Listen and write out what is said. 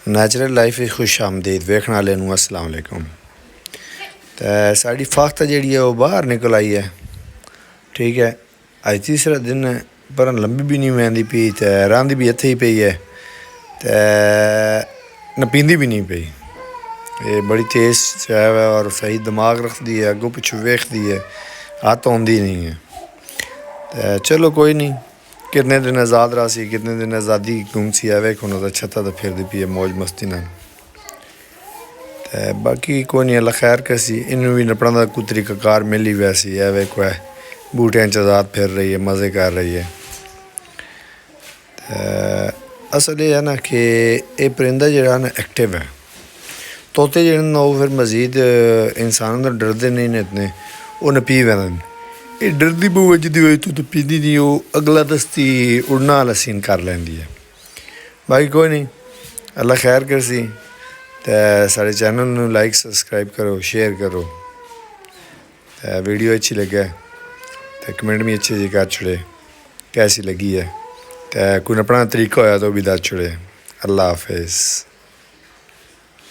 Natural life खुश आमदीद वेखने वाले नूं अस्सलाम वालेकुम। तो साड़ी फाख्ता जी है वो बाहर निकल आई है। ठीक है, अज तीसरा दिन है पर लंबी भी नहीं वहदी पी, तो रांदी भी इत्थे ही पई है, तो न पींदी भी नहीं पई। ये बड़ी तेज़ चाय है और सही दिमाग रखती है, अगों पिछू वेखदी है, हत्थ आउंदी नहीं है। तो चलो कोई नहीं, कितने दिन आज़ाद रहा सी, कितने दिन आज़ादी गुम सी है, वेख हुण छत्ता तो फिरदी पी है मौज मस्ती नाल। तो बाकी कोई नहीं, अल्लाह खैर करसी, इनू भी नपड़ा का कोई तरीकाकार मिल ही वैसी है। वेखो है बूटियां च आज़ाद फिर रही है, मज़े कर रही है। तो असल ये है ना कि ये परिंदा जो ना एक्टिव है। तोते जो ना वो फिर मजीद इंसानों तो डरते नहीं ने इतने, वो न पी वैन। ये डरदी बहु वजदी हुई तो पीती नहीं, वो अगला दस्ती उड़ना वाला सीन कर लेंदी है। बाकी कोई नहीं, अल्लाह खैर करसी। तो साढ़े चैनल में लाइक सब्सक्राइब करो, शेयर करो। तो वीडियो अच्छी लगे तो कमेंट भी अच्छे जी कर छड़े कैसी लगी है। तो कोई अपना तरीका होया तो भी दस छड़े। अल्लाह हाफिज़।